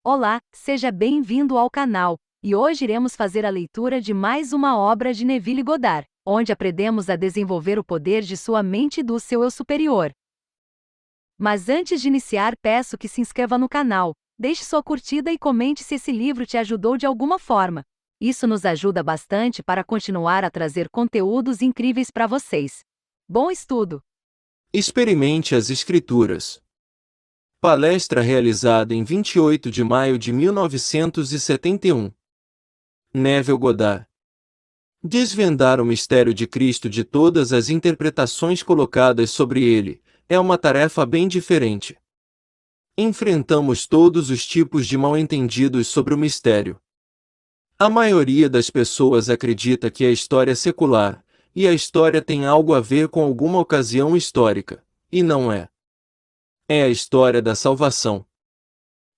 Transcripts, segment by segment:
Olá, seja bem-vindo ao canal, e hoje iremos fazer a leitura de mais uma obra de Neville Goddard, onde aprendemos a desenvolver o poder de sua mente e do seu eu superior. Mas antes de iniciar, peço que se inscreva no canal, deixe sua curtida e comente se esse livro te ajudou de alguma forma. Isso nos ajuda bastante para continuar a trazer conteúdos incríveis para vocês. Bom estudo! Experimente as Escrituras. Palestra realizada em 28 de maio de 1971. Neville Goddard. Desvendar o mistério de Cristo de todas as interpretações colocadas sobre ele é uma tarefa bem diferente. Enfrentamos todos os tipos de mal-entendidos sobre o mistério. A maioria das pessoas acredita que a história é secular, e a história tem algo a ver com alguma ocasião histórica, e não é. É a história da salvação.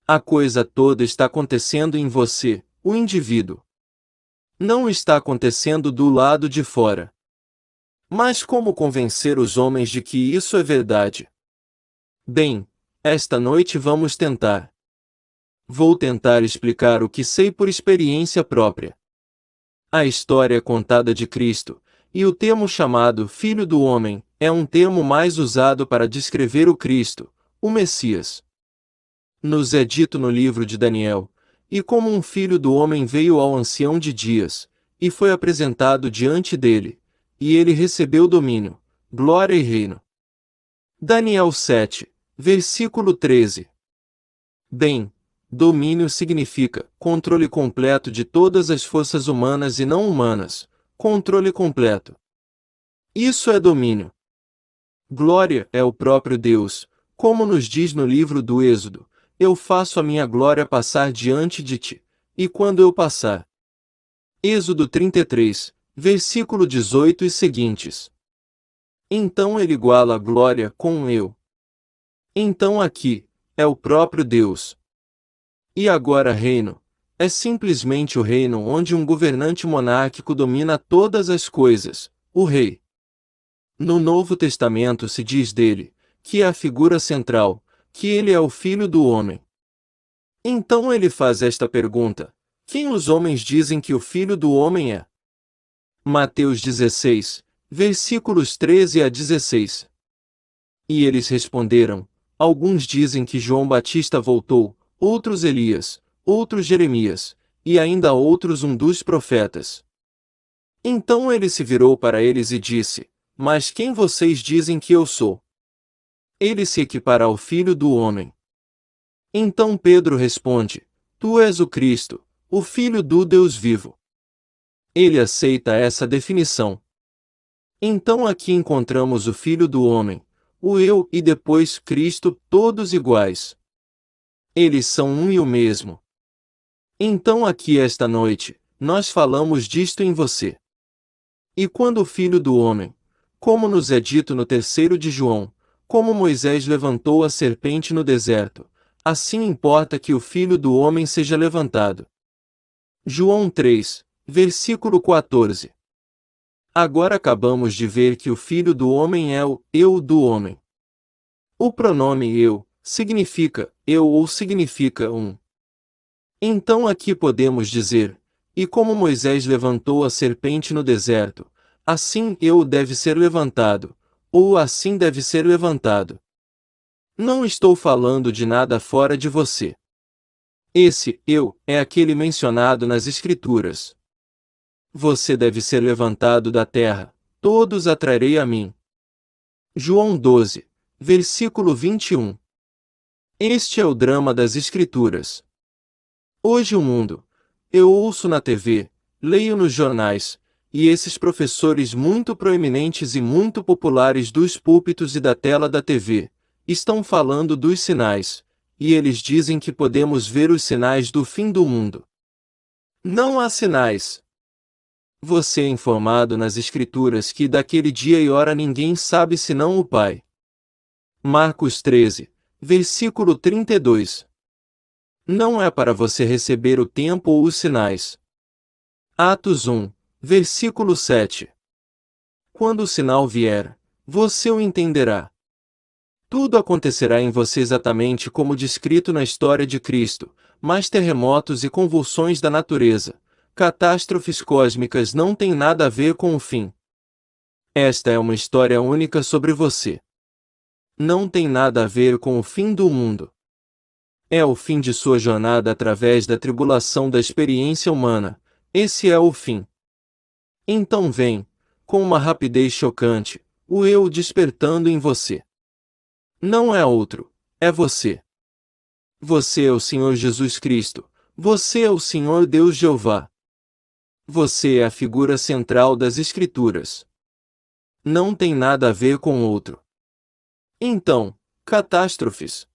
A coisa toda está acontecendo em você, o indivíduo. Não está acontecendo do lado de fora. Mas como convencer os homens de que isso é verdade? Bem, esta noite vamos tentar. Vou tentar explicar o que sei por experiência própria. A história contada de Cristo, e o termo chamado Filho do Homem, é um termo mais usado para descrever o Cristo, o Messias. Nos é dito no livro de Daniel, e como um filho do homem veio ao ancião de dias, e foi apresentado diante dele, e ele recebeu domínio, glória e reino. Daniel 7, versículo 13. Bem, domínio significa controle completo de todas as forças humanas e não humanas, controle completo. Isso é domínio. Glória é o próprio Deus, como nos diz no livro do Êxodo, eu faço a minha glória passar diante de ti, e quando eu passar. Êxodo 33, versículo 18 e seguintes. Então ele iguala a glória com o eu. Então aqui, é o próprio Deus. E agora reino, é simplesmente o reino onde um governante monárquico domina todas as coisas, o rei. No Novo Testamento se diz dele, que é a figura central, que ele é o Filho do Homem. Então ele faz esta pergunta: quem os homens dizem que o Filho do Homem é? Mateus 16, versículos 13 a 16. E eles responderam: alguns dizem que João Batista voltou, outros Elias, outros Jeremias, e ainda outros um dos profetas. Então ele se virou para eles e disse: mas quem vocês dizem que eu sou? Ele se equipara ao Filho do Homem. Então Pedro responde: tu és o Cristo, o Filho do Deus vivo. Ele aceita essa definição. Então aqui encontramos o Filho do Homem, o eu e depois Cristo, todos iguais. Eles são um e o mesmo. Então aqui esta noite, nós falamos disto em você. E quando o Filho do Homem, como nos é dito no 3º de João, como Moisés levantou a serpente no deserto, assim importa que o Filho do Homem seja levantado. João 3, versículo 14. Agora acabamos de ver que o Filho do Homem é o eu do homem. O pronome eu significa eu ou significa um. Então aqui podemos dizer: e como Moisés levantou a serpente no deserto, assim eu deve ser levantado, ou assim deve ser levantado. Não estou falando de nada fora de você. Esse eu é aquele mencionado nas Escrituras. Você deve ser levantado da terra, todos atrarei a mim. João 12, versículo 21. Este é o drama das Escrituras. Hoje o mundo, eu ouço na TV, leio nos jornais, e esses professores muito proeminentes e muito populares dos púlpitos e da tela da TV, estão falando dos sinais, e eles dizem que podemos ver os sinais do fim do mundo. Não há sinais. Você é informado nas Escrituras que daquele dia e hora ninguém sabe senão o Pai. Marcos 13, versículo 32. Não é para você receber o tempo ou os sinais. Atos 1, versículo 7. Quando o sinal vier, você o entenderá. Tudo acontecerá em você exatamente como descrito na história de Cristo, mas terremotos e convulsões da natureza, catástrofes cósmicas não têm nada a ver com o fim. Esta é uma história única sobre você. Não tem nada a ver com o fim do mundo. É o fim de sua jornada através da tribulação da experiência humana. Esse é o fim. Então vem, com uma rapidez chocante, o eu despertando em você. Não é outro, é você. Você é o Senhor Jesus Cristo. Você é o Senhor Deus Jeová. Você é a figura central das Escrituras. Não tem nada a ver com outro. Então, catástrofes.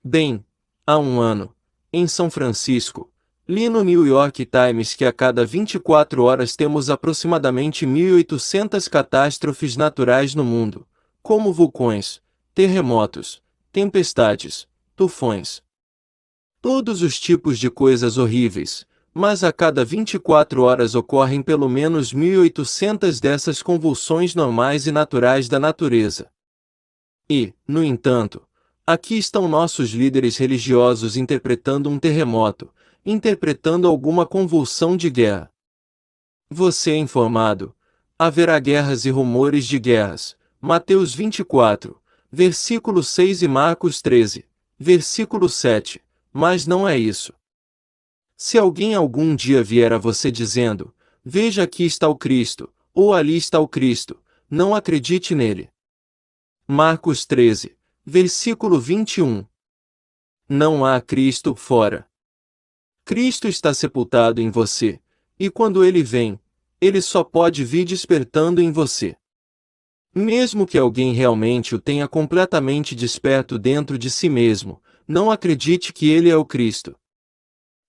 Bem, há um ano, em São Francisco, li no New York Times que a cada 24 horas temos aproximadamente 1.800 catástrofes naturais no mundo, como vulcões, terremotos, tempestades, tufões. Todos os tipos de coisas horríveis, mas a cada 24 horas ocorrem pelo menos 1.800 dessas convulsões normais e naturais da natureza. E, no entanto, aqui estão nossos líderes religiosos interpretando um terremoto, interpretando alguma convulsão de guerra. Você é informado. Haverá guerras e rumores de guerras. Mateus 24, versículo 6 e Marcos 13, versículo 7. Mas não é isso. Se alguém algum dia vier a você dizendo, veja aqui está o Cristo, ou ali está o Cristo, não acredite nele. Marcos 13, versículo 21. Não há Cristo fora. Cristo está sepultado em você, e quando ele vem, ele só pode vir despertando em você. Mesmo que alguém realmente o tenha completamente desperto dentro de si mesmo, não acredite que ele é o Cristo.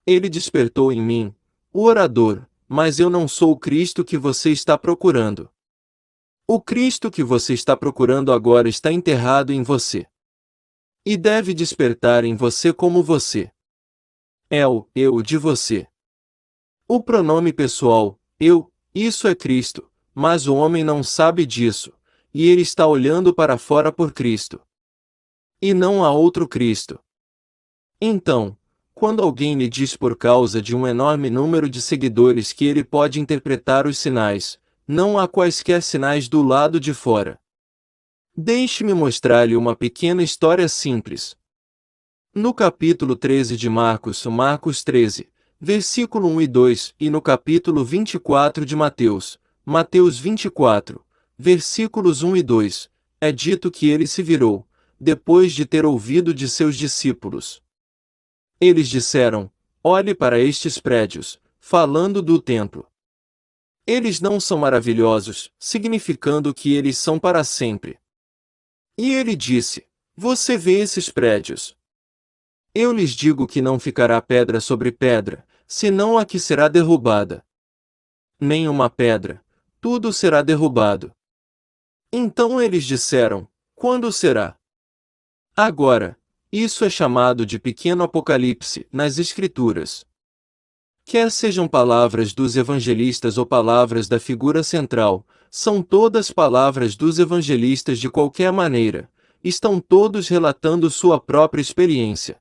Ele despertou em mim, o orador, mas eu não sou o Cristo que você está procurando. O Cristo que você está procurando agora está enterrado em você. E deve despertar em você como você. É o eu de você. O pronome pessoal, eu, isso é Cristo, mas o homem não sabe disso, e ele está olhando para fora por Cristo. E não há outro Cristo. Então, quando alguém lhe diz por causa de um enorme número de seguidores que ele pode interpretar os sinais, não há quaisquer sinais do lado de fora. Deixe-me mostrar-lhe uma pequena história simples. No capítulo 13 de Marcos, Marcos 13, versículo 1 e 2, e no capítulo 24 de Mateus, Mateus 24, versículos 1 e 2, é dito que ele se virou, depois de ter ouvido de seus discípulos. Eles disseram, olhe para estes prédios, falando do templo. Eles não são maravilhosos, significando que eles são para sempre. E ele disse, você vê esses prédios? Eu lhes digo que não ficará pedra sobre pedra, senão a que será derrubada. Nem uma pedra, tudo será derrubado. Então eles disseram, quando será? Agora, isso é chamado de pequeno apocalipse nas Escrituras. Quer sejam palavras dos evangelistas ou palavras da figura central, são todas palavras dos evangelistas de qualquer maneira, estão todos relatando sua própria experiência.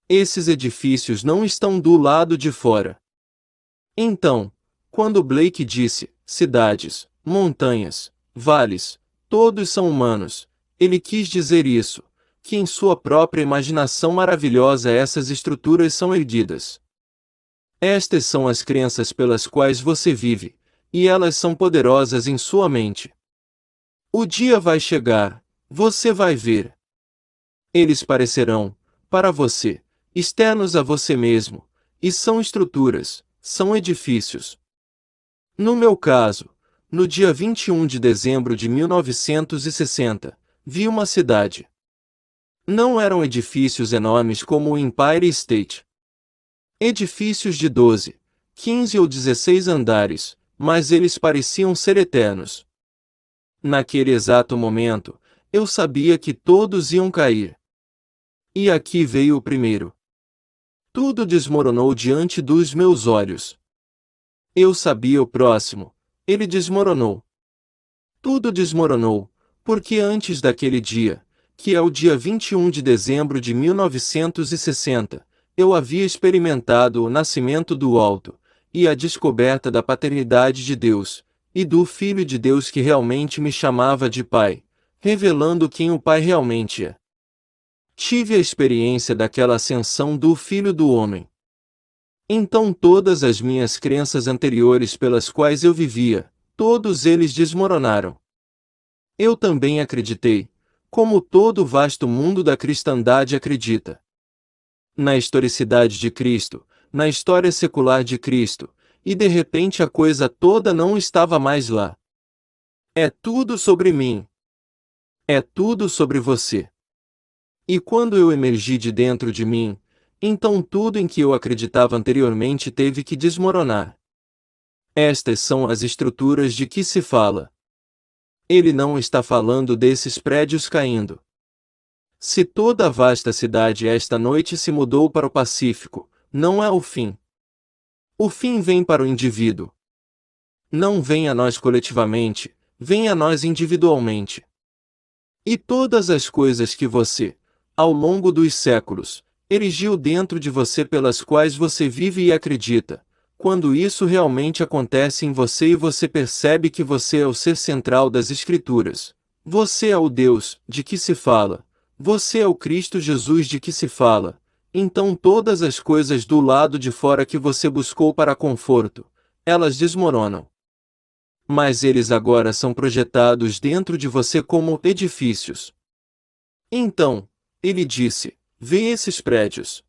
Esses edifícios não estão do lado de fora. Então, quando Blake disse, cidades, montanhas, vales, todos são humanos, ele quis dizer isso, que em sua própria imaginação maravilhosa essas estruturas são erguidas. Estas são as crenças pelas quais você vive, e elas são poderosas em sua mente. O dia vai chegar, você vai ver. Eles parecerão, para você, externos a você mesmo, e são estruturas, são edifícios. No meu caso, no dia 21 de dezembro de 1960, vi uma cidade. Não eram edifícios enormes como o Empire State. Edifícios de 12, 15 ou 16 andares, mas eles pareciam ser eternos. Naquele exato momento, eu sabia que todos iam cair. E aqui veio o primeiro. Tudo desmoronou diante dos meus olhos. Eu sabia o próximo, ele desmoronou. Tudo desmoronou, porque antes daquele dia, que é o dia 21 de dezembro de 1960, eu havia experimentado o nascimento do alto, e a descoberta da paternidade de Deus, e do Filho de Deus que realmente me chamava de Pai, revelando quem o Pai realmente é. Tive a experiência daquela ascensão do Filho do Homem. Então todas as minhas crenças anteriores pelas quais eu vivia, todos eles desmoronaram. Eu também acreditei, como todo o vasto mundo da cristandade acredita, na historicidade de Cristo, na história secular de Cristo, e de repente a coisa toda não estava mais lá. É tudo sobre mim. É tudo sobre você. E quando eu emergi de dentro de mim, então tudo em que eu acreditava anteriormente teve que desmoronar. Estas são as estruturas de que se fala. Ele não está falando desses prédios caindo. Se toda a vasta cidade esta noite se mudou para o Pacífico, não é o fim. O fim vem para o indivíduo. Não vem a nós coletivamente, vem a nós individualmente. E todas as coisas que você, ao longo dos séculos, erigiu dentro de você pelas quais você vive e acredita, quando isso realmente acontece em você e você percebe que você é o ser central das Escrituras, você é o Deus, de que se fala, você é o Cristo Jesus de que se fala, então todas as coisas do lado de fora que você buscou para conforto, elas desmoronam. Mas eles agora são projetados dentro de você como edifícios. Então, ele disse, vê esses prédios.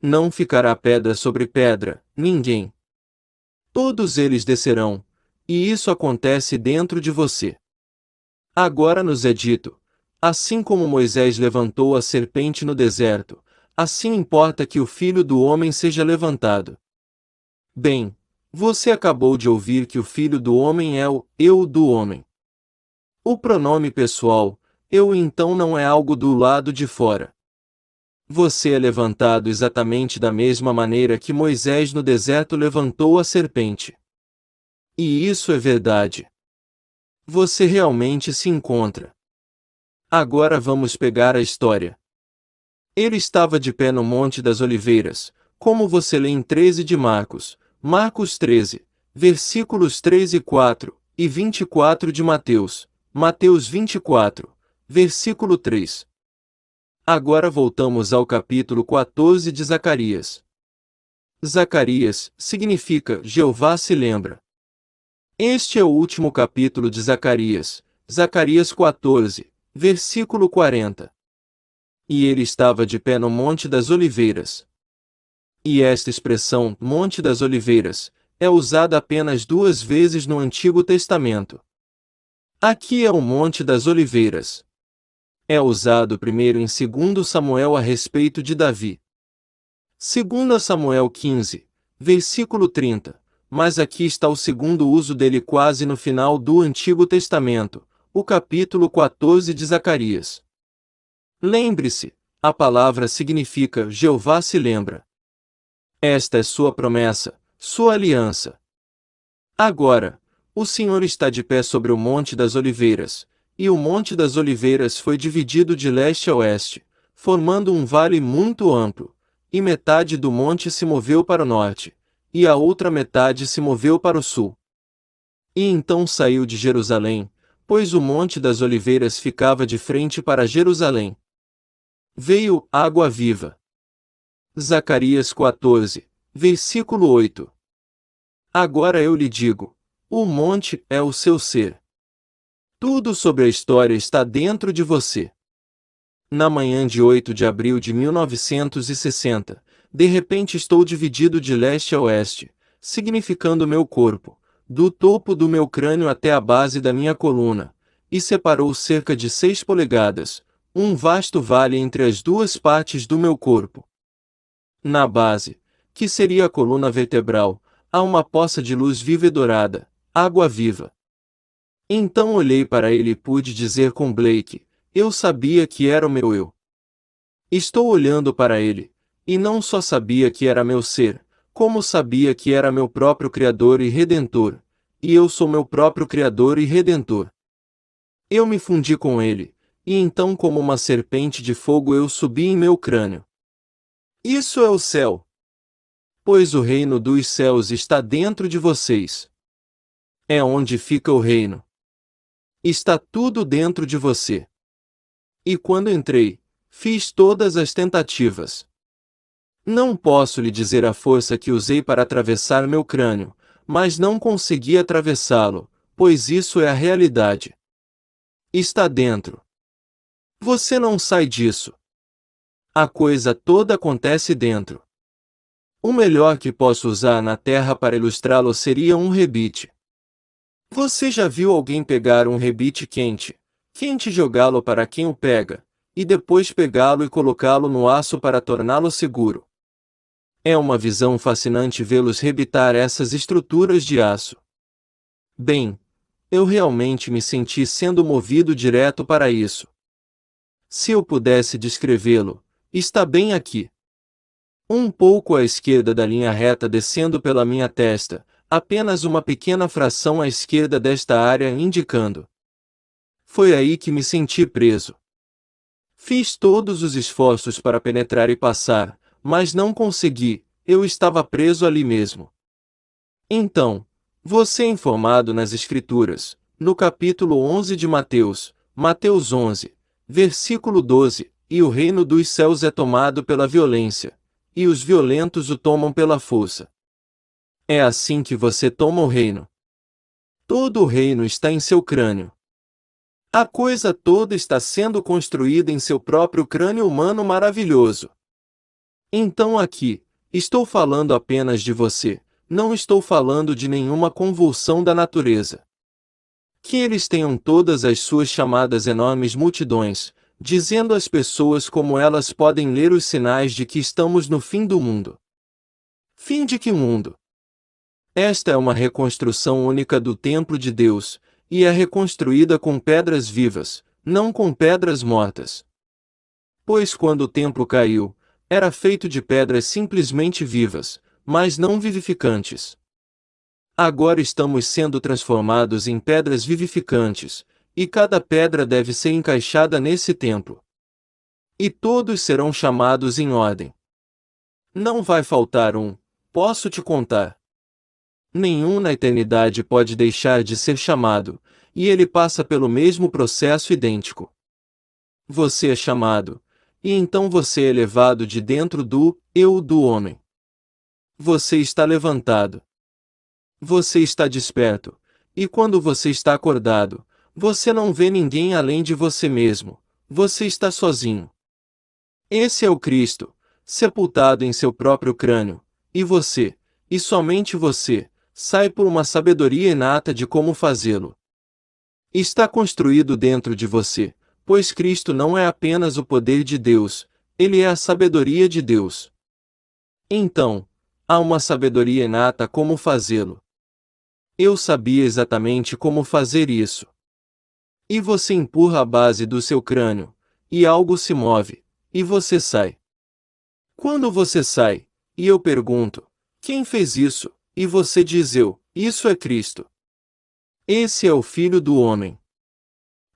Não ficará pedra sobre pedra, ninguém. Todos eles descerão, e isso acontece dentro de você. Agora nos é dito, assim como Moisés levantou a serpente no deserto, assim importa que o Filho do Homem seja levantado. Bem, você acabou de ouvir que o Filho do Homem é o eu do homem. O pronome pessoal, eu então não é algo do lado de fora. Você é levantado exatamente da mesma maneira que Moisés no deserto levantou a serpente. E isso é verdade. Você realmente se encontra. Agora vamos pegar a história. Ele estava de pé no Monte das Oliveiras, como você lê em 13 de Marcos, Marcos 13, versículos 3 e 4, e 24 de Mateus, Mateus 24, versículo 3. Agora voltamos ao capítulo 14 de Zacarias. Zacarias significa Jeová se lembra. Este é o último capítulo de Zacarias, Zacarias 14, versículo 40. E ele estava de pé no Monte das Oliveiras. E esta expressão, Monte das Oliveiras, é usada apenas 2 vezes no Antigo Testamento. Aqui é o Monte das Oliveiras. É usado primeiro em 2 Samuel a respeito de Davi. 2 Samuel 15, versículo 30, mas aqui está o segundo uso dele quase no final do Antigo Testamento, o capítulo 14 de Zacarias. Lembre-se, a palavra significa Jeová se lembra. Esta é sua promessa, sua aliança. Agora, o Senhor está de pé sobre o Monte das Oliveiras, e o Monte das Oliveiras foi dividido de leste a oeste, formando um vale muito amplo, e metade do monte se moveu para o norte, e a outra metade se moveu para o sul. E então saiu de Jerusalém, pois o Monte das Oliveiras ficava de frente para Jerusalém. Veio água viva. Zacarias 14, versículo 8. Agora eu lhe digo, o monte é o seu ser. Tudo sobre a história está dentro de você. Na manhã de 8 de abril de 1960, de repente estou dividido de leste a oeste, significando meu corpo, do topo do meu crânio até a base da minha coluna, e separou cerca de 6 polegadas, um vasto vale entre as duas partes do meu corpo. Na base, que seria a coluna vertebral, há uma poça de luz viva e dourada, água viva. Então olhei para ele e pude dizer com Blake, eu sabia que era o meu eu. Estou olhando para ele, e não só sabia que era meu ser, como sabia que era meu próprio Criador e Redentor, e eu sou meu próprio Criador e Redentor. Eu me fundi com ele, e então como uma serpente de fogo eu subi em meu crânio. Isso é o céu. Pois o reino dos céus está dentro de vocês. É onde fica o reino. Está tudo dentro de você. E quando entrei, fiz todas as tentativas. Não posso lhe dizer a força que usei para atravessar meu crânio, mas não consegui atravessá-lo, pois isso é a realidade. Está dentro. Você não sai disso. A coisa toda acontece dentro. O melhor que posso usar na Terra para ilustrá-lo seria um rebite. Você já viu alguém pegar um rebite quente e jogá-lo para quem o pega, e depois pegá-lo e colocá-lo no aço para torná-lo seguro? É uma visão fascinante vê-los rebitar essas estruturas de aço. Bem, eu realmente me senti sendo movido direto para isso. Se eu pudesse descrevê-lo, está bem aqui. Um pouco à esquerda da linha reta descendo pela minha testa, apenas uma pequena fração à esquerda desta área indicando. Foi aí que me senti preso. Fiz todos os esforços para penetrar e passar, mas não consegui, eu estava preso ali mesmo. Então, você é informado nas Escrituras, no capítulo 11 de Mateus, Mateus 11, versículo 12, e o reino dos céus é tomado pela violência, e os violentos o tomam pela força. É assim que você toma o reino. Todo o reino está em seu crânio. A coisa toda está sendo construída em seu próprio crânio humano maravilhoso. Então aqui, estou falando apenas de você, não estou falando de nenhuma convulsão da natureza. Que eles tenham todas as suas chamadas enormes multidões, dizendo às pessoas como elas podem ler os sinais de que estamos no fim do mundo. Fim de que mundo? Esta é uma reconstrução única do templo de Deus, e é reconstruída com pedras vivas, não com pedras mortas. Pois quando o templo caiu, era feito de pedras simplesmente vivas, mas não vivificantes. Agora estamos sendo transformados em pedras vivificantes, e cada pedra deve ser encaixada nesse templo. E todos serão chamados em ordem. Não vai faltar um, posso te contar. Nenhum na eternidade pode deixar de ser chamado, e ele passa pelo mesmo processo idêntico. Você é chamado, e então você é levado de dentro do eu do homem. Você está levantado. Você está desperto, e quando você está acordado, você não vê ninguém além de você mesmo, você está sozinho. Esse é o Cristo, sepultado em seu próprio crânio, e você, e somente você, sai por uma sabedoria inata de como fazê-lo. Está construído dentro de você, pois Cristo não é apenas o poder de Deus, ele é a sabedoria de Deus. Então, há uma sabedoria inata como fazê-lo. Eu sabia exatamente como fazer isso. E você empurra a base do seu crânio, e algo se move, e você sai. Quando você sai, e eu pergunto, quem fez isso? E você diz isso é Cristo. Esse é o Filho do Homem.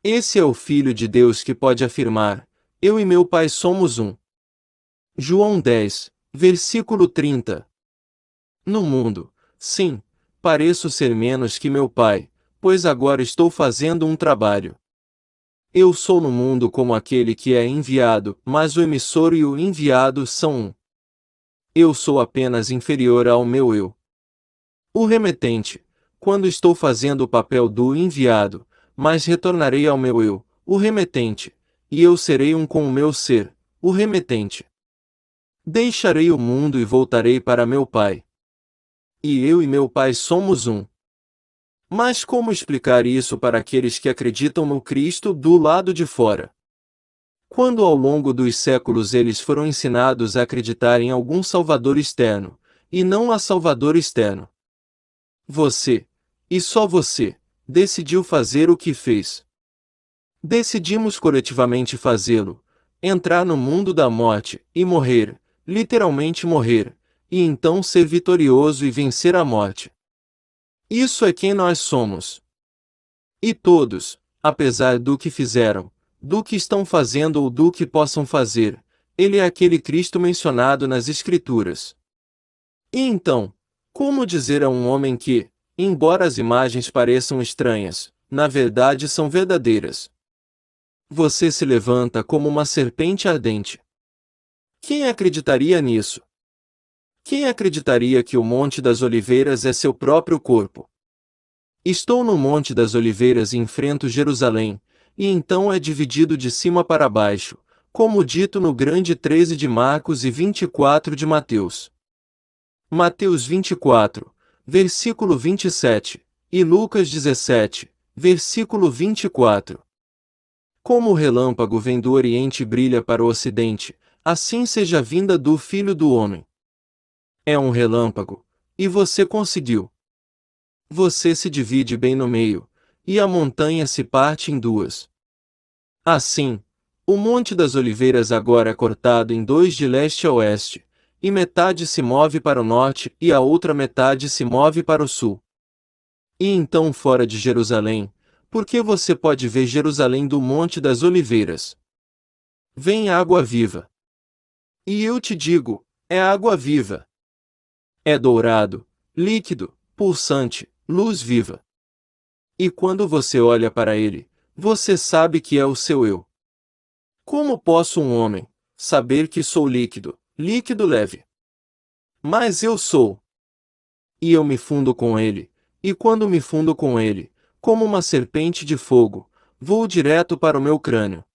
Esse é o Filho de Deus que pode afirmar, eu e meu Pai somos um. João 10, versículo 30. No mundo, sim, pareço ser menos que meu Pai, pois agora estou fazendo um trabalho. Eu sou no mundo como aquele que é enviado, mas o emissor e o enviado são um. Eu sou apenas inferior ao meu eu. O remetente, quando estou fazendo o papel do enviado, mas retornarei ao meu eu, o remetente, e eu serei um com o meu ser, o remetente. Deixarei o mundo e voltarei para meu Pai. E eu e meu Pai somos um. Mas como explicar isso para aqueles que acreditam no Cristo do lado de fora? Quando ao longo dos séculos eles foram ensinados a acreditar em algum Salvador externo, e não a Salvador externo. Você, e só você, decidiu fazer o que fez. Decidimos coletivamente fazê-lo, entrar no mundo da morte, e morrer, literalmente morrer, e então ser vitorioso e vencer a morte. Isso é quem nós somos. E todos, apesar do que fizeram, do que estão fazendo ou do que possam fazer, Ele é aquele Cristo mencionado nas Escrituras. E então, como dizer a um homem que, embora as imagens pareçam estranhas, na verdade são verdadeiras? Você se levanta como uma serpente ardente. Quem acreditaria nisso? Quem acreditaria que o Monte das Oliveiras é seu próprio corpo? Estou no Monte das Oliveiras e enfrento Jerusalém, e então é dividido de cima para baixo, como dito no grande 13 de Marcos e 24 de Mateus. Mateus 24, versículo 27, e Lucas 17, versículo 24. Como o relâmpago vem do Oriente e brilha para o Ocidente, assim seja a vinda do Filho do Homem. É um relâmpago, e você conseguiu. Você se divide bem no meio, e a montanha se parte em duas. Assim, o Monte das Oliveiras agora é cortado em dois de leste a oeste, e metade se move para o norte e a outra metade se move para o sul. E então fora de Jerusalém, porque você pode ver Jerusalém do Monte das Oliveiras. Vem água viva. E eu te digo, é água viva. É dourado, líquido, pulsante, luz viva. E quando você olha para ele, você sabe que é o seu eu. Como posso um homem saber que sou líquido, líquido leve? Mas eu sou. E eu me fundo com ele, e quando me fundo com ele, como uma serpente de fogo, vou direto para o meu crânio.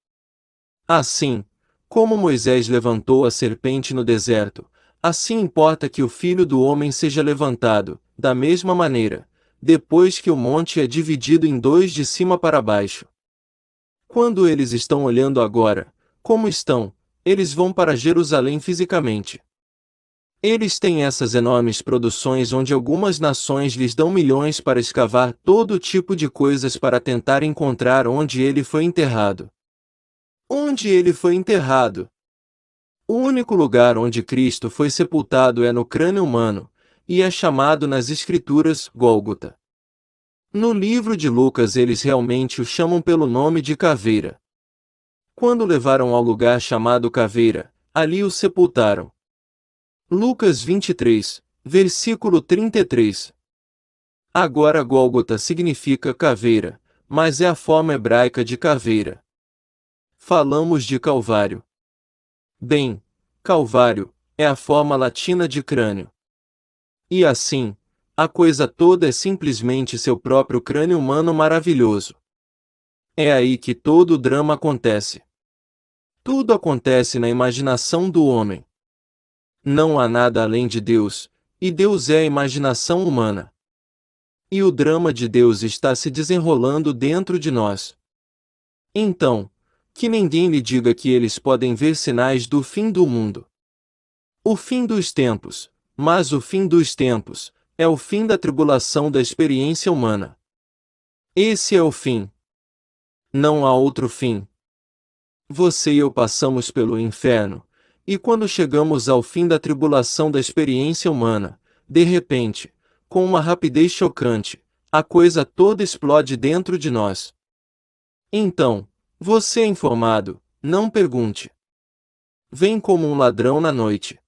Assim, como Moisés levantou a serpente no deserto, assim importa que o Filho do Homem seja levantado, da mesma maneira, depois que o monte é dividido em dois de cima para baixo. Quando eles estão olhando agora, como estão, eles vão para Jerusalém fisicamente. Eles têm essas enormes produções onde algumas nações lhes dão milhões para escavar todo tipo de coisas para tentar encontrar onde ele foi enterrado. Onde ele foi enterrado? O único lugar onde Cristo foi sepultado é no crânio humano, e é chamado nas Escrituras Gólgota. No livro de Lucas eles realmente o chamam pelo nome de Caveira. Quando levaram ao lugar chamado Caveira, ali o sepultaram. Lucas 23, versículo 33. Agora Gólgota significa caveira, mas é a forma hebraica de caveira. Falamos de Calvário. Bem, Calvário é a forma latina de crânio. E assim, a coisa toda é simplesmente seu próprio crânio humano maravilhoso. É aí que todo o drama acontece. Tudo acontece na imaginação do homem. Não há nada além de Deus, e Deus é a imaginação humana. E o drama de Deus está se desenrolando dentro de nós. Então, que ninguém lhe diga que eles podem ver sinais do fim do mundo. O fim dos tempos, mas o fim dos tempos, é o fim da tribulação da experiência humana. Esse é o fim. Não há outro fim. Você e eu passamos pelo inferno, e quando chegamos ao fim da tribulação da experiência humana, de repente, com uma rapidez chocante, a coisa toda explode dentro de nós. Então, você é informado, não pergunte. Vem como um ladrão na noite.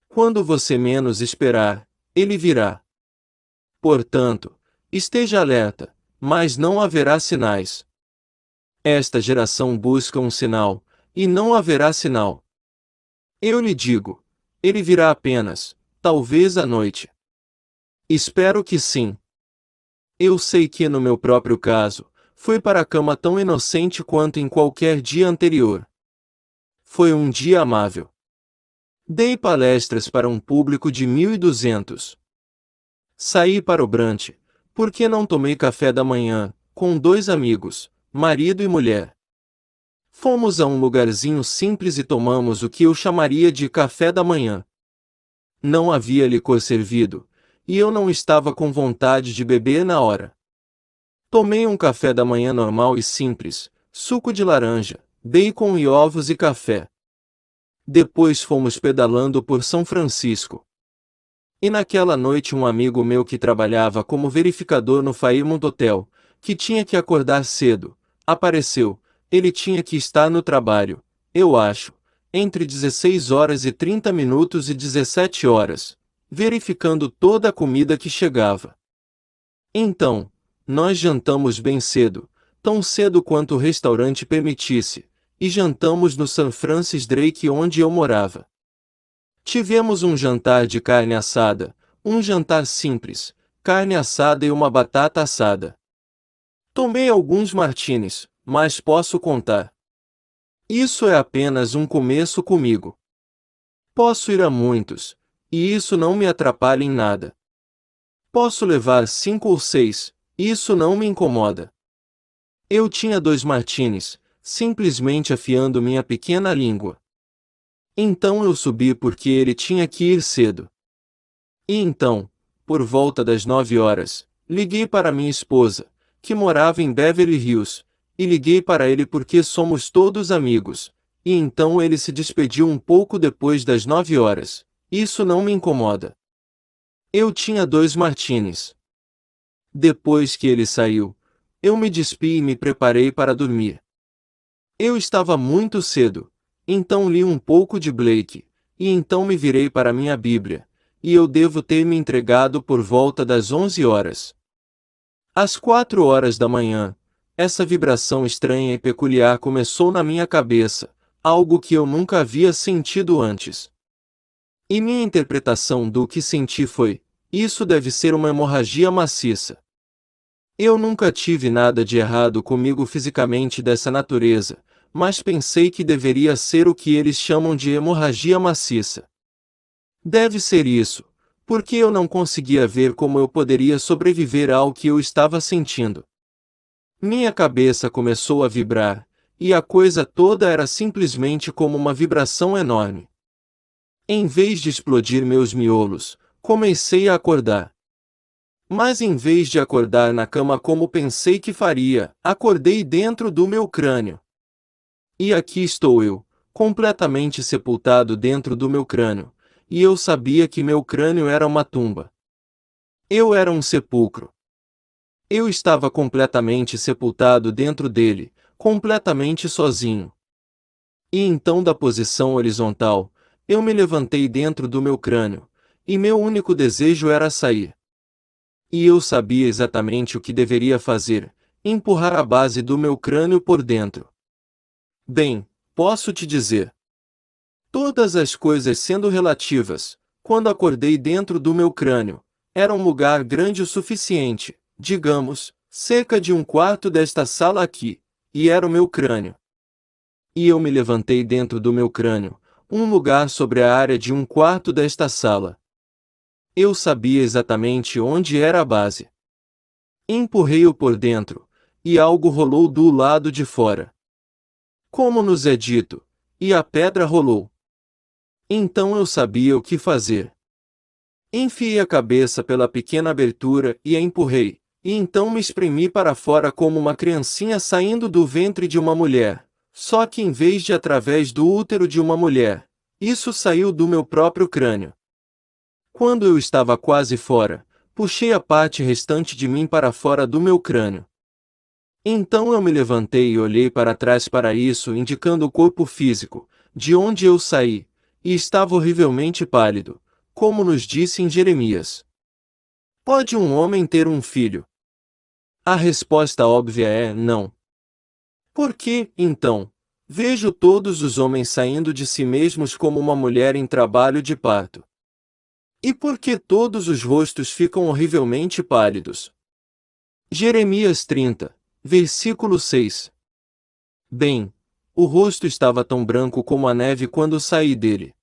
Quando você menos esperar, ele virá. Portanto, esteja alerta, mas não haverá sinais. Esta geração busca um sinal, e não haverá sinal. Eu lhe digo, ele virá apenas, talvez à noite. Espero que sim. Eu sei que no meu próprio caso, fui para a cama tão inocente quanto em qualquer dia anterior. Foi um dia amável. Dei palestras para um público de 1.200. Saí para o brunch, porque não tomei café da manhã, com 2 amigos, marido e mulher. Fomos a um lugarzinho simples e tomamos o que eu chamaria de café da manhã. Não havia licor servido, e eu não estava com vontade de beber na hora. Tomei um café da manhã normal e simples, suco de laranja, bacon e ovos e café. Depois fomos pedalando por São Francisco. E naquela noite um amigo meu que trabalhava como verificador no Fairmont Hotel, que tinha que acordar cedo, apareceu. Ele tinha que estar no trabalho, eu acho, entre 16 horas e 30 minutos e 17 horas, verificando toda a comida que chegava. Então, nós jantamos bem cedo, tão cedo quanto o restaurante permitisse, e jantamos no St. Francis Drake onde eu morava. Tivemos um jantar de carne assada, um jantar simples, carne assada e uma batata assada. Tomei alguns martinis, mas posso contar. Isso é apenas um começo comigo. Posso ir a muitos, e isso não me atrapalha em nada. Posso levar 5 ou 6, isso não me incomoda. Eu tinha 2 martinis, simplesmente afiando minha pequena língua. Então eu subi porque ele tinha que ir cedo. E então, por volta das 9 horas, liguei para minha esposa, que morava em Beverly Hills, e liguei para ele porque somos todos amigos, e então ele se despediu um pouco depois das 9 horas. Isso não me incomoda. Eu tinha 2 martinis. Depois que ele saiu, eu me despi e me preparei para dormir. Eu estava muito cedo, então li um pouco de Blake, e então me virei para minha Bíblia, e eu devo ter me entregado por volta das 11 horas. Às 4 horas da manhã, essa vibração estranha e peculiar começou na minha cabeça, algo que eu nunca havia sentido antes. E minha interpretação do que senti foi: isso deve ser uma hemorragia maciça. Eu nunca tive nada de errado comigo fisicamente dessa natureza, mas pensei que deveria ser o que eles chamam de hemorragia maciça. Deve ser isso, porque eu não conseguia ver como eu poderia sobreviver ao que eu estava sentindo. Minha cabeça começou a vibrar, e a coisa toda era simplesmente como uma vibração enorme. Em vez de explodir meus miolos, comecei a acordar. Mas em vez de acordar na cama como pensei que faria, acordei dentro do meu crânio. E aqui estou eu, completamente sepultado dentro do meu crânio, e eu sabia que meu crânio era uma tumba. Eu era um sepulcro. Eu estava completamente sepultado dentro dele, completamente sozinho. E então da posição horizontal, eu me levantei dentro do meu crânio, e meu único desejo era sair. E eu sabia exatamente o que deveria fazer: empurrar a base do meu crânio por dentro. Bem, posso te dizer. Todas as coisas sendo relativas, quando acordei dentro do meu crânio, era um lugar grande o suficiente, digamos, cerca de um quarto desta sala aqui, e era o meu crânio. E eu me levantei dentro do meu crânio, um lugar sobre a área de um quarto desta sala. Eu sabia exatamente onde era a base. Empurrei-o por dentro, e algo rolou do lado de fora. Como nos é dito, e a pedra rolou. Então eu sabia o que fazer. Enfiei a cabeça pela pequena abertura e a empurrei, e então me espremi para fora como uma criancinha saindo do ventre de uma mulher, só que em vez de através do útero de uma mulher, isso saiu do meu próprio crânio. Quando eu estava quase fora, puxei a parte restante de mim para fora do meu crânio. Então eu me levantei e olhei para trás para isso, indicando o corpo físico, de onde eu saí, e estava horrivelmente pálido, como nos disse em Jeremias. Pode um homem ter um filho? A resposta óbvia é não. Por que, então, vejo todos os homens saindo de si mesmos como uma mulher em trabalho de parto? E por que todos os rostos ficam horrivelmente pálidos? Jeremias 30, versículo 6. Bem, o rosto estava tão branco como a neve quando saí dele.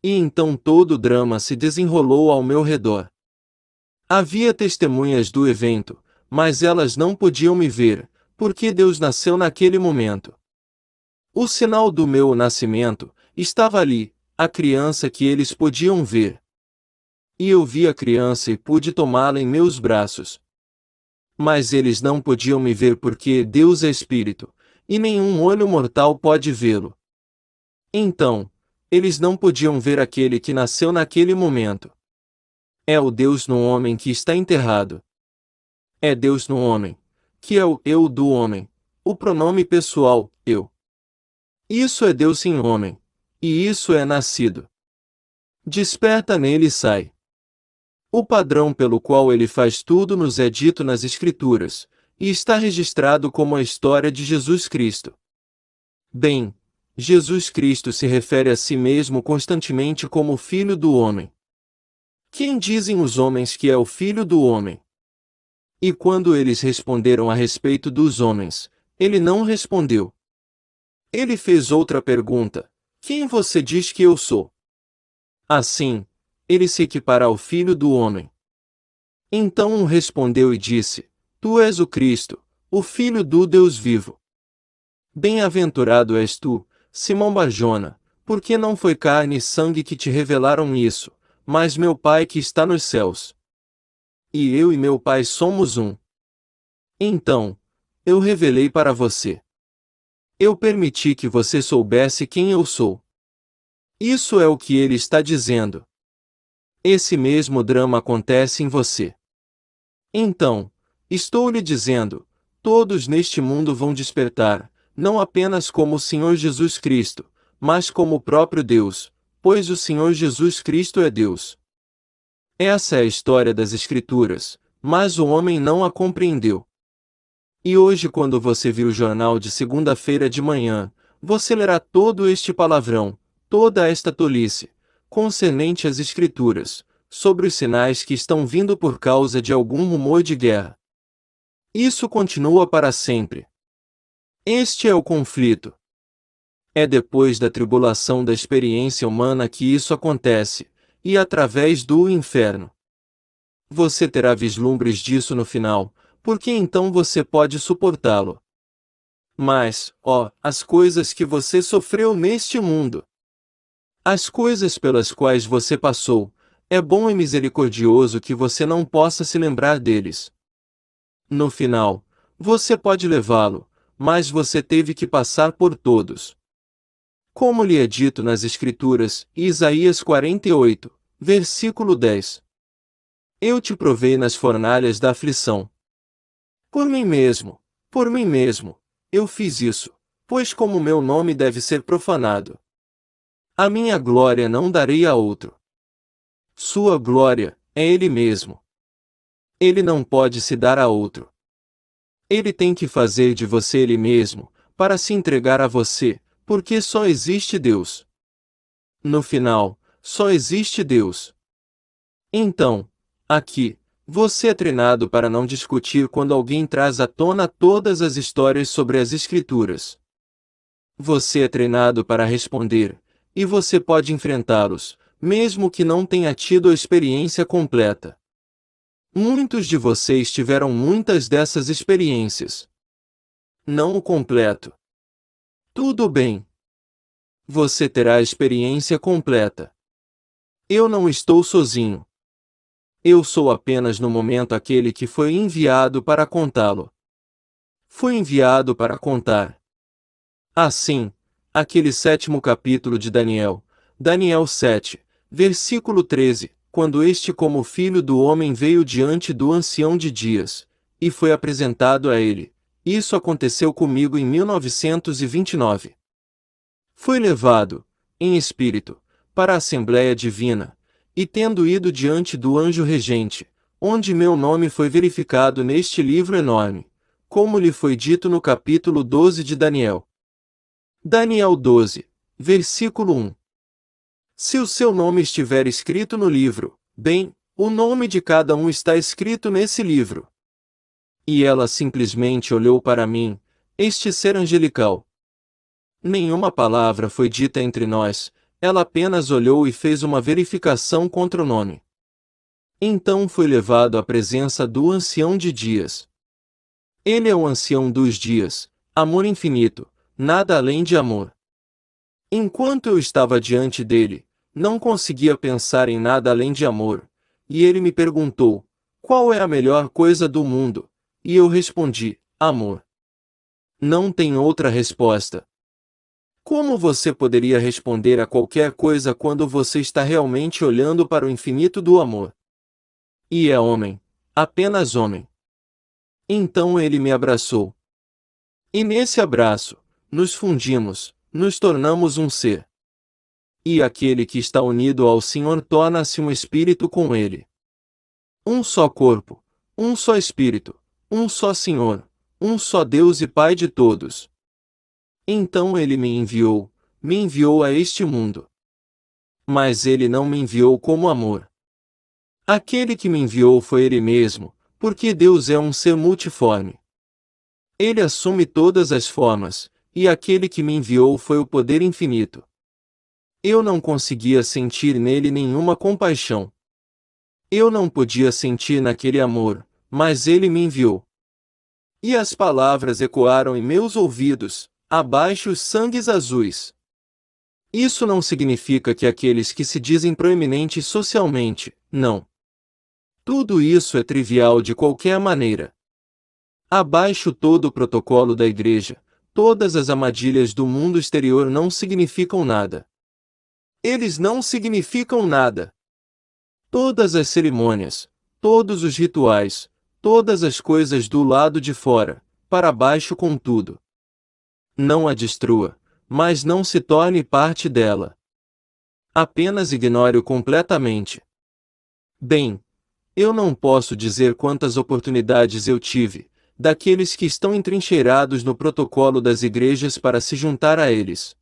E então todo o drama se desenrolou ao meu redor. Havia testemunhas do evento, mas elas não podiam me ver, porque Deus nasceu naquele momento. O sinal do meu nascimento estava ali, a criança que eles podiam ver. E eu vi a criança e pude tomá-la em meus braços. Mas eles não podiam me ver porque Deus é espírito, e nenhum olho mortal pode vê-lo. Então, eles não podiam ver aquele que nasceu naquele momento. É o Deus no homem que está enterrado. É Deus no homem, que é o eu do homem, o pronome pessoal, eu. Isso é Deus em homem, E isso é nascido. Desperta nele e sai. O padrão pelo qual ele faz tudo nos é dito nas Escrituras, e está registrado como a história de Jesus Cristo. Bem, Jesus Cristo se refere a si mesmo constantemente como o Filho do Homem. Quem dizem os homens que é o Filho do Homem? E quando eles responderam a respeito dos homens, ele não respondeu. Ele fez outra pergunta: quem você diz que eu sou? Assim, ele se equipara ao Filho do Homem. Então um respondeu e disse: Tu és o Cristo, o Filho do Deus vivo. Bem-aventurado és tu, Simão Barjona, porque não foi carne e sangue que te revelaram isso, mas meu Pai que está nos céus. E eu e meu Pai somos um. Então, eu revelei para você. Eu permiti que você soubesse quem eu sou. Isso é o que ele está dizendo. Esse mesmo drama acontece em você. Então, estou lhe dizendo, todos neste mundo vão despertar, não apenas como o Senhor Jesus Cristo, mas como o próprio Deus, pois o Senhor Jesus Cristo é Deus. Essa é a história das Escrituras, mas o homem não a compreendeu. E hoje, quando você vir o jornal de segunda-feira de manhã, você lerá todo este palavrão, toda esta tolice, concernente às Escrituras, sobre os sinais que estão vindo por causa de algum rumor de guerra. Isso continua para sempre. Este é o conflito. É depois da tribulação da experiência humana que isso acontece, e através do inferno. Você terá vislumbres disso no final, porque então você pode suportá-lo. Mas, ó, as coisas que você sofreu neste mundo. As coisas pelas quais você passou, é bom e misericordioso que você não possa se lembrar deles. No final, você pode levá-lo, mas você teve que passar por todos. Como lhe é dito nas Escrituras, Isaías 48, versículo 10. Eu te provei nas fornalhas da aflição. Por mim mesmo, eu fiz isso, pois como meu nome deve ser profanado. A minha glória não darei a outro. Sua glória, é Ele mesmo. Ele não pode se dar a outro. Ele tem que fazer de você Ele mesmo, para se entregar a você, porque só existe Deus. No final, só existe Deus. Então, aqui, você é treinado para não discutir quando alguém traz à tona todas as histórias sobre as Escrituras. Você é treinado para responder, e você pode enfrentá-los, mesmo que não tenha tido a experiência completa. Muitos de vocês tiveram muitas dessas experiências. Não o completo. Tudo bem. Você terá a experiência completa. Eu não estou sozinho. Eu sou apenas no momento aquele que foi enviado para contá-lo. Fui enviado para contar. Assim, aquele 7º capítulo de Daniel, Daniel 7, versículo 13, quando este como filho do homem veio diante do ancião de dias, e foi apresentado a ele. Isso aconteceu comigo em 1929. Foi levado, em espírito, para a Assembleia Divina, e tendo ido diante do anjo regente, onde meu nome foi verificado neste livro enorme, como lhe foi dito no capítulo 12 de Daniel. Daniel 12, versículo 1. Se o seu nome estiver escrito no livro, bem, o nome de cada um está escrito nesse livro. E ela simplesmente olhou para mim, este ser angelical. Nenhuma palavra foi dita entre nós, ela apenas olhou e fez uma verificação contra o nome. Então foi levado à presença do ancião de dias. Ele é o ancião dos dias, amor infinito, nada além de amor. Enquanto eu estava diante dele, não conseguia pensar em nada além de amor, e ele me perguntou, qual é a melhor coisa do mundo? E eu respondi, amor. Não tem outra resposta. Como você poderia responder a qualquer coisa quando você está realmente olhando para o infinito do amor? E é homem, apenas homem. Então ele me abraçou. E nesse abraço, nos fundimos, nos tornamos um ser. E aquele que está unido ao Senhor torna-se um espírito com ele. Um só corpo, um só espírito, um só Senhor, um só Deus e Pai de todos. Então ele me enviou a este mundo. Mas ele não me enviou como amor. Aquele que me enviou foi ele mesmo, porque Deus é um ser multiforme. Ele assume todas as formas, e aquele que me enviou foi o poder infinito. Eu não conseguia sentir nele nenhuma compaixão. Eu não podia sentir naquele amor, mas ele me enviou. E as palavras ecoaram em meus ouvidos: abaixo os sangues azuis. Isso não significa que aqueles que se dizem proeminentes socialmente, não. Tudo isso é trivial de qualquer maneira. Abaixo todo o protocolo da igreja, todas as armadilhas do mundo exterior não significam nada. Eles não significam nada. Todas as cerimônias, todos os rituais, todas as coisas do lado de fora, para baixo contudo. Não a destrua, mas não se torne parte dela. Apenas ignore-o completamente. Bem, eu não posso dizer quantas oportunidades eu tive, daqueles que estão entrincheirados no protocolo das igrejas para se juntar a eles.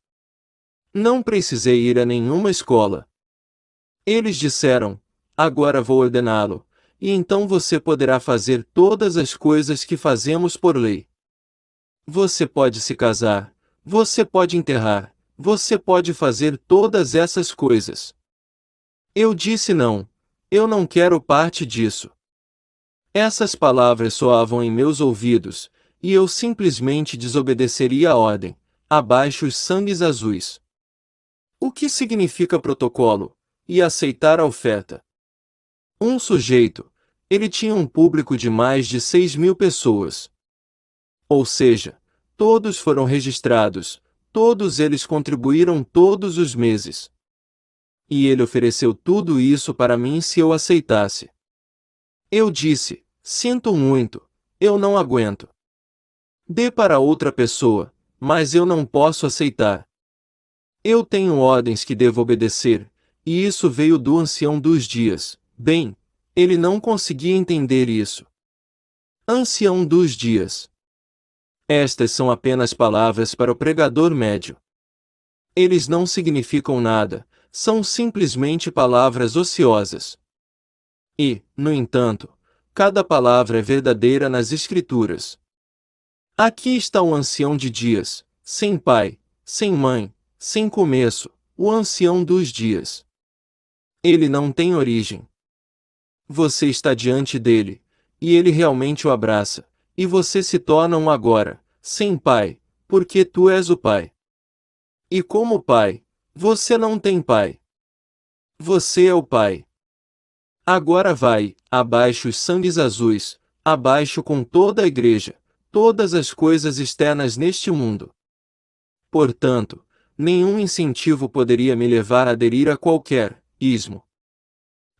Não precisei ir a nenhuma escola. Eles disseram: agora vou ordená-lo, e então você poderá fazer todas as coisas que fazemos por lei. Você pode se casar, você pode enterrar, você pode fazer todas essas coisas. Eu disse não, eu não quero parte disso. Essas palavras soavam em meus ouvidos, e eu simplesmente desobedeceria a ordem: abaixo os sangues azuis. O que significa protocolo? E aceitar a oferta. Um sujeito, ele tinha um público de mais de 6.000 pessoas. Ou seja, todos foram registrados, todos eles contribuíram todos os meses. E ele ofereceu tudo isso para mim se eu aceitasse. Eu disse: sinto muito, eu não aguento. Dê para outra pessoa, mas eu não posso aceitar. Eu tenho ordens que devo obedecer, e isso veio do ancião dos dias. Bem, ele não conseguia entender isso. Ancião dos dias. Estas são apenas palavras para o pregador médio. Eles não significam nada, são simplesmente palavras ociosas. E, no entanto, cada palavra é verdadeira nas Escrituras. Aqui está o ancião de dias, sem pai, sem mãe, sem começo, o ancião dos dias. Ele não tem origem. Você está diante dele, e ele realmente o abraça, e você se torna um agora, sem pai, porque tu és o pai. E como pai, você não tem pai. Você é o pai. Agora vai, abaixo os sangues azuis, abaixo com toda a igreja, todas as coisas externas neste mundo. Portanto, nenhum incentivo poderia me levar a aderir a qualquer ismo.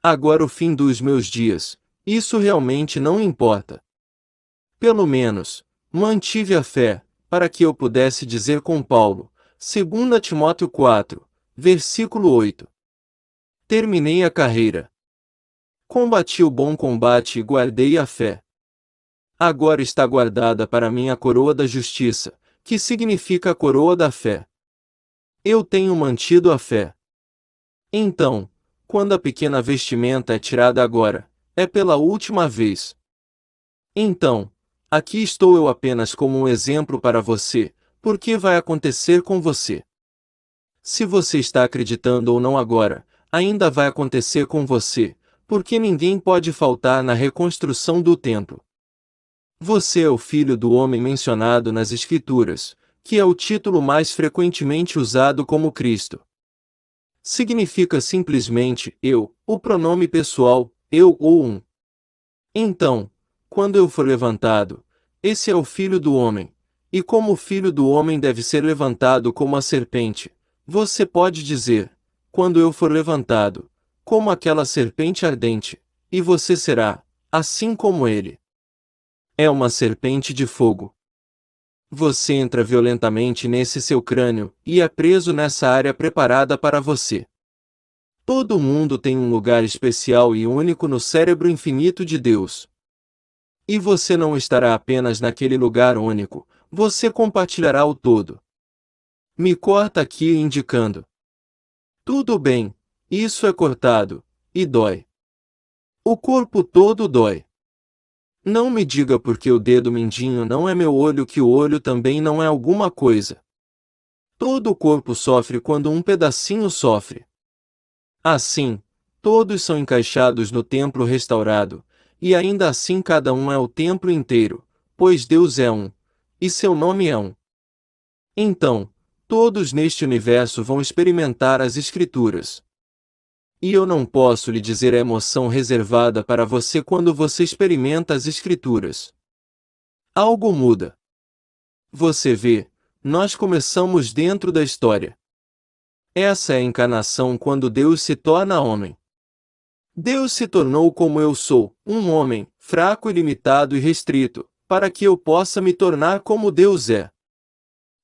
Agora o fim dos meus dias, isso realmente não importa. Pelo menos, mantive a fé, para que eu pudesse dizer com Paulo, 2 Timóteo 4, versículo 8. Terminei a carreira. Combati o bom combate e guardei a fé. Agora está guardada para mim a coroa da justiça, que significa a coroa da fé. Eu tenho mantido a fé. Então, quando a pequena vestimenta é tirada agora, é pela última vez. Então, aqui estou eu apenas como um exemplo para você, porque vai acontecer com você. Se você está acreditando ou não agora, ainda vai acontecer com você, porque ninguém pode faltar na reconstrução do templo. Você é o filho do homem mencionado nas Escrituras, que é o título mais frequentemente usado como Cristo. Significa simplesmente eu, o pronome pessoal, eu ou um. Então, quando eu for levantado, esse é o filho do homem, e como o filho do homem deve ser levantado como a serpente, você pode dizer, quando eu for levantado, como aquela serpente ardente, e você será, assim como ele. É uma serpente de fogo. Você entra violentamente nesse seu crânio e é preso nessa área preparada para você. Todo mundo tem um lugar especial e único no cérebro infinito de Deus. E você não estará apenas naquele lugar único, você compartilhará o todo. Me corta aqui indicando. Tudo bem, isso é cortado, e dói. O corpo todo dói. Não me diga porque o dedo mindinho não é meu olho que o olho também não é alguma coisa. Todo o corpo sofre quando um pedacinho sofre. Assim, todos são encaixados no templo restaurado, e ainda assim cada um é o templo inteiro, pois Deus é um, e seu nome é um. Então, todos neste universo vão experimentar as Escrituras. E eu não posso lhe dizer a emoção reservada para você quando você experimenta as Escrituras. Algo muda. Você vê, nós começamos dentro da história. Essa é a encarnação quando Deus se torna homem. Deus se tornou como eu sou, um homem, fraco e limitado e restrito, para que eu possa me tornar como Deus é.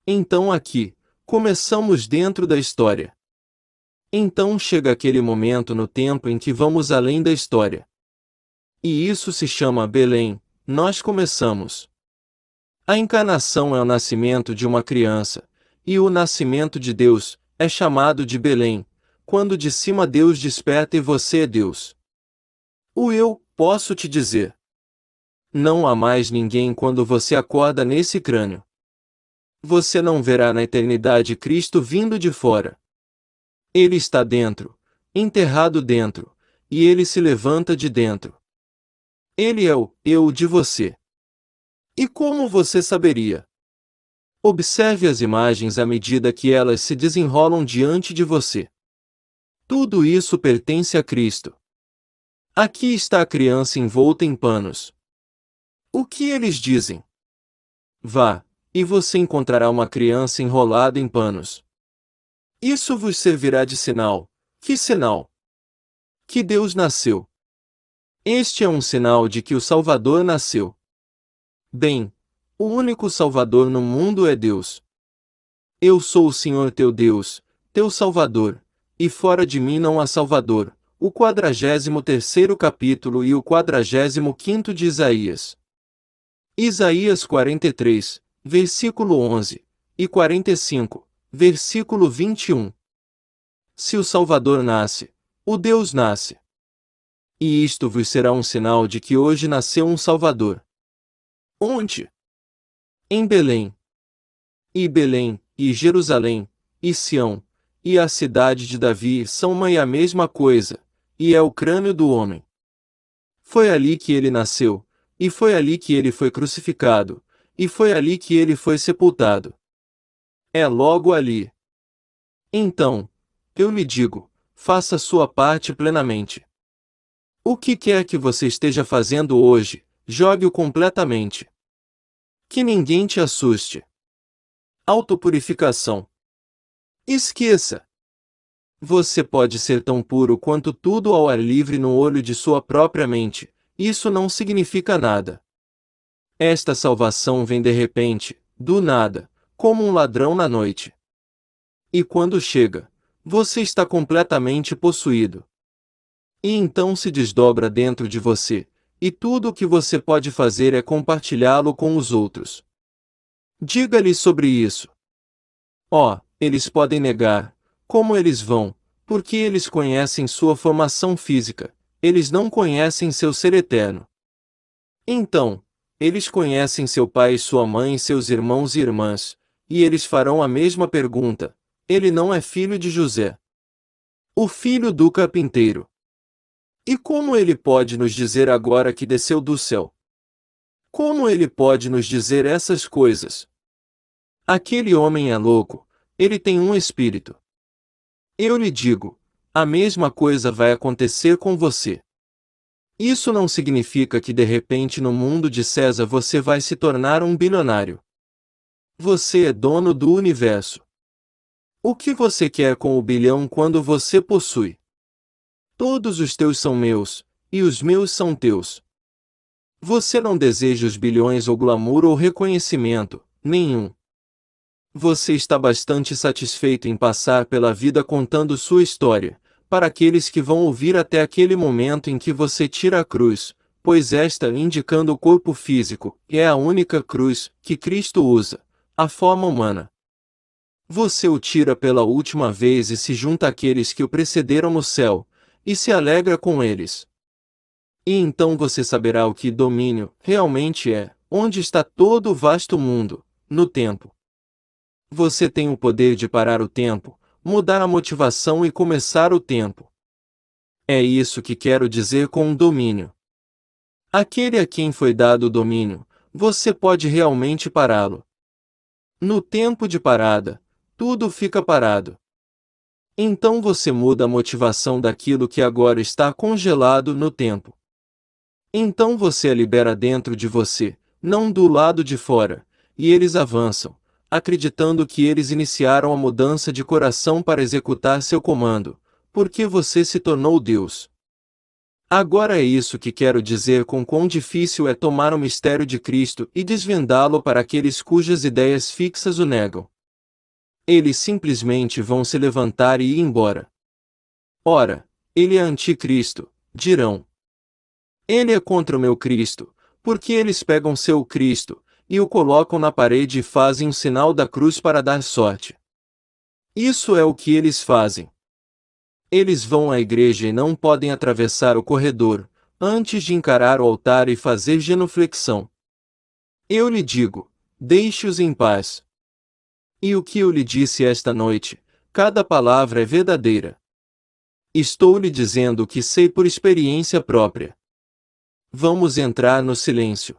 Então aqui, começamos dentro da história. Então chega aquele momento no tempo em que vamos além da história. E isso se chama Belém, nós começamos. A encarnação é o nascimento de uma criança, e o nascimento de Deus é chamado de Belém, quando de cima Deus desperta e você é Deus. O eu, posso te dizer. Não há mais ninguém quando você acorda nesse crânio. Você não verá na eternidade Cristo vindo de fora. Ele está dentro, enterrado dentro, e ele se levanta de dentro. Ele é o eu de você. E como você saberia? Observe as imagens à medida que elas se desenrolam diante de você. Tudo isso pertence a Cristo. Aqui está a criança envolta em panos. O que eles dizem? Vá, e você encontrará uma criança enrolada em panos. Isso vos servirá de sinal. Que sinal? Que Deus nasceu. Este é um sinal de que o Salvador nasceu. Bem, o único Salvador no mundo é Deus. Eu sou o Senhor teu Deus, teu Salvador, e fora de mim não há Salvador. O 43º capítulo e o 45º de Isaías. Isaías 43, versículo 11, e 45, versículo 21. Se o Salvador nasce, o Deus nasce. E isto vos será um sinal de que hoje nasceu um Salvador. Onde? Em Belém. E Belém, e Jerusalém, e Sião, e a cidade de Davi são uma e a mesma coisa, e é o crânio do homem. Foi ali que ele nasceu, e foi ali que ele foi crucificado, e foi ali que ele foi sepultado. É logo ali. Então, eu lhe digo, faça sua parte plenamente. O que quer que você esteja fazendo hoje, jogue-o completamente. Que ninguém te assuste. Autopurificação. Esqueça. Você pode ser tão puro quanto tudo ao ar livre no olho de sua própria mente, isso não significa nada. Esta salvação vem de repente, do nada, como um ladrão na noite. E quando chega, você está completamente possuído. E então se desdobra dentro de você, e tudo o que você pode fazer é compartilhá-lo com os outros. Diga-lhes sobre isso. Oh, eles podem negar. Como eles vão? Porque eles conhecem sua formação física, eles não conhecem seu ser eterno. Então, eles conhecem seu pai e sua mãe e seus irmãos e irmãs, e eles farão a mesma pergunta: ele não é filho de José? O filho do carpinteiro? E como ele pode nos dizer agora que desceu do céu? Como ele pode nos dizer essas coisas? Aquele homem é louco, ele tem um espírito. Eu lhe digo, a mesma coisa vai acontecer com você. Isso não significa que de repente no mundo de César você vai se tornar um bilionário. Você é dono do universo. O que você quer com o bilhão quando você possui? Todos os teus são meus, e os meus são teus. Você não deseja os bilhões ou glamour ou reconhecimento, Nenhum. Você está bastante satisfeito em passar pela vida contando sua história, para aqueles que vão ouvir até aquele momento em que você tira a cruz, pois esta indicando o corpo físico, é a única cruz que Cristo usa, a forma humana. Você o tira pela última vez e se junta àqueles que o precederam no céu, e se alegra com eles. E então você saberá o que domínio realmente é, onde está todo o vasto mundo, no tempo. Você tem o poder de parar o tempo, mudar a motivação e começar o tempo. É isso que quero dizer com um domínio. Aquele a quem foi dado o domínio, você pode realmente pará-lo. No tempo de parada, tudo fica parado. Então você muda a motivação daquilo que agora está congelado no tempo. Então você a libera dentro de você, não do lado de fora, e eles avançam, acreditando que eles iniciaram a mudança de coração para executar seu comando, porque você se tornou Deus. Agora é isso que quero dizer com quão difícil é tomar o mistério de Cristo e desvendá-lo para aqueles cujas ideias fixas o negam. Eles simplesmente vão se levantar e ir embora. Ora, ele é anticristo, dirão. Ele é contra o meu Cristo, porque eles pegam seu Cristo, e o colocam na parede e fazem o sinal da cruz para dar sorte. Isso é o que eles fazem. Eles vão à igreja e não podem atravessar o corredor, antes de encarar o altar e fazer genuflexão. Eu lhe digo, deixe-os em paz. E o que eu lhe disse esta noite, cada palavra é verdadeira. Estou lhe dizendo o que sei por experiência própria. Vamos entrar no silêncio.